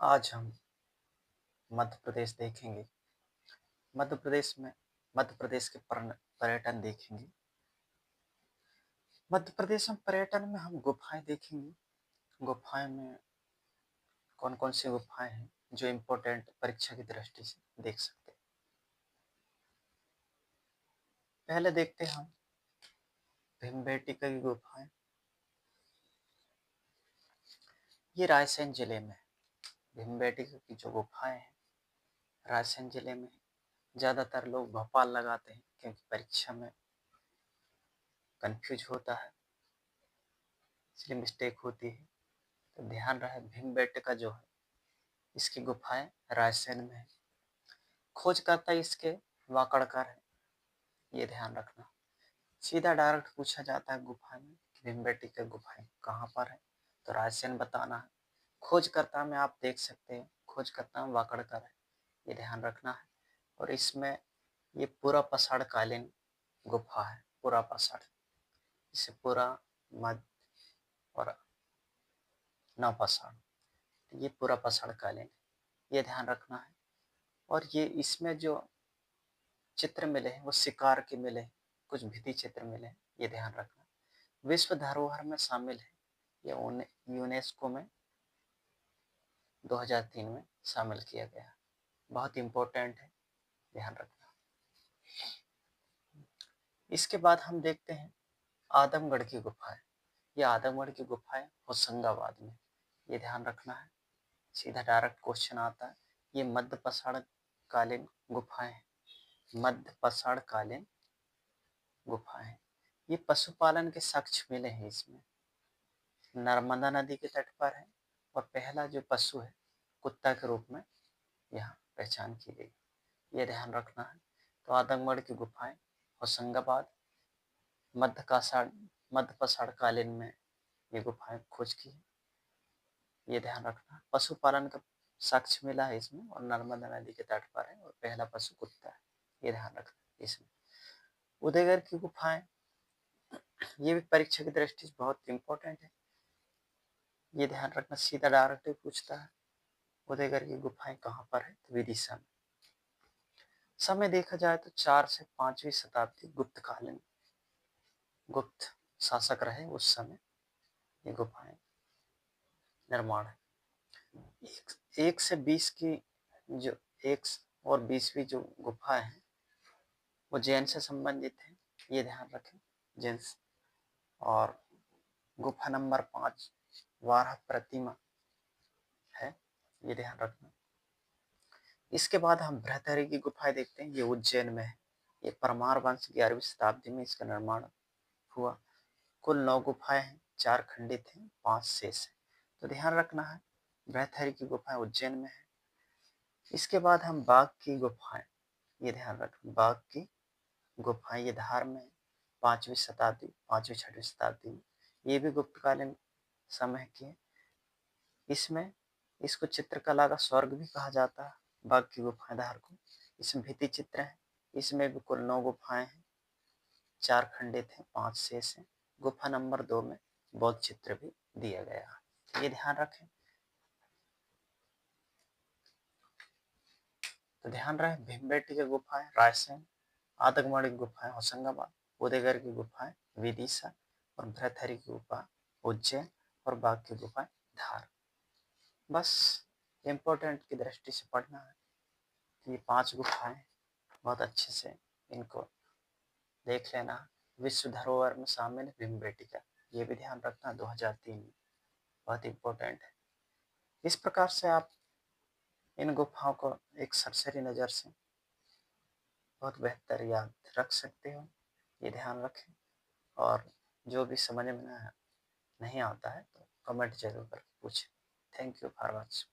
आज हम मध्य प्रदेश देखेंगे। मध्य प्रदेश में मध्य प्रदेश के पर्यटन देखेंगे। मध्य प्रदेश में पर्यटन में हम गुफाएं देखेंगे। गुफाएं में कौन कौन सी गुफाएं हैं जो इम्पोर्टेंट परीक्षा की दृष्टि से देख सकते हैं। पहले देखते हैं हम भीमबेटका की गुफाएं। ये रायसेन जिले में है। भीमबेटका की जो गुफाएं हैं रायसेन जिले में। ज़्यादातर लोग भोपाल लगाते हैं क्योंकि परीक्षा में कंफ्यूज होता है, इसलिए मिस्टेक होती है। तो ध्यान रहे भीमबेटका जो है इसकी गुफाएं रायसेन में है। खोजकर्ता इसके वाकड़कर है, ये ध्यान रखना। सीधा डायरेक्ट पूछा जाता है गुफा में कि भीमबेटका गुफाएं कहाँ पर है, तो रायसेन बताना है। खोजकर्ता में आप देख सकते हैं खोजकर्ता में वाकड़कर है, ये ध्यान रखना है। और इसमें ये पूरा पसाड़ कालीन गुफा है। पूरा पसाड़, इसे पूरा मध्य और नवपसाड़, ये पूरा पसाड़ कालीन, ये ध्यान रखना है। और ये इसमें जो चित्र मिले हैं वो शिकार के मिले हैं, कुछ भित्ति चित्र मिले हैं, ये ध्यान रखना। विश्व धरोहर में शामिल है, ये यूनेस्को में 2003 में शामिल किया गया। बहुत इम्पोर्टेंट है, ध्यान रखना। इसके बाद हम देखते हैं आदमगढ़ की गुफाएं। ये आदमगढ़ की गुफाएं होशंगाबाद में, ये ध्यान रखना है। सीधा डायरेक्ट क्वेश्चन आता है। ये मध्य पसाड़ कालीन गुफाएं हैं, मध्य पसाड़ कालीन गुफाएं। ये पशुपालन के साक्ष्य मिले हैं इसमें। नर्मदा नदी के तट पर है और पहला जो पशु है कुत्ता के रूप में यहाँ पहचान की गई, ये ध्यान रखना है। तो आदमगढ़ की गुफाएं होशंगाबाद मध्य पसाड़ कालीन में ये गुफाएं खोज की है, ये ध्यान रखना। पशुपालन का साक्ष्य मिला है इसमें और नर्मदा नदी के तट पर है और पहला पशु कुत्ता है, ये ध्यान रखना। इसमें उदयगढ़ की गुफाएं, ये भी परीक्षा की दृष्टि से बहुत इंपॉर्टेंट है, ये ध्यान रखना। सीधा डायरेक्ट ही पूछता है उदयगढ़ की गुफाएं कहाँ पर है, तो विदिशा में। समय देखा जाए तो 4 से 5वीं शताब्दी गुप्तकालीन, गुप्त शासक रहे उस समय ये गुफाएं निर्माण है। 1 से 20 की जो 1 और 20वीं जो गुफा है वो जैन से संबंधित है, ये ध्यान रखें। जैन और गुफा नंबर 5 वाराह प्रतिमा है, ये ध्यान रखना। इसके बाद हम बृहत्तरी की गुफाएं देखते हैं, ये उज्जैन में है। ये परमार वंश 11वीं शताब्दी में इसका निर्माण हुआ। कुल 9 गुफाएं हैं, 4 खंडित हैं, 5 शेष हैं, तो ध्यान रखना है। बृहत्तरी की गुफाएं उज्जैन में है। इसके बाद हम बाघ की गुफाएं, ये ध्यान रखें। बाघ की गुफाएं ये धार में है, 5वीं शताब्दी 5वीं 6वीं शताब्दी में, ये भी गुप्तकालीन समय की है। इसमें इसको चित्रकला का स्वर्ग भी कहा जाता है, बाघ की गुफाएं धार को। इसमें भित्ति चित्र है। इसमें भी कुल 9 गुफाएं हैं, 4 खंडित हैं, 5 शेष हैं। गुफा नंबर 2 में बौद्ध चित्र भी दिया गया है, ये ध्यान रखें। तो ध्यान रहे भीमबेटका की गुफाएं रायसेन, आदमगढ़ की गुफाएं होशंगाबाद, उदयगढ़ की गुफाएं विदिशा और बृहत्तरी की गुफा उज्जैन और बाघ की गुफाएं धार। बस इम्पोर्टेंट की दृष्टि से पढ़ना है। ये 5 गुफाएं बहुत अच्छे से इनको देख लेना। विश्व धरोहर में शामिल है भीमबेटका, ये भी ध्यान रखना 2003 में, बहुत इम्पोर्टेंट है। इस प्रकार से आप इन गुफाओं को एक सरसरी नज़र से बहुत बेहतर याद रख सकते हो, ये ध्यान रखें। और जो भी समझ में नहीं आता है तो कमेंट जरूर करके पूछें। Thank you for watching.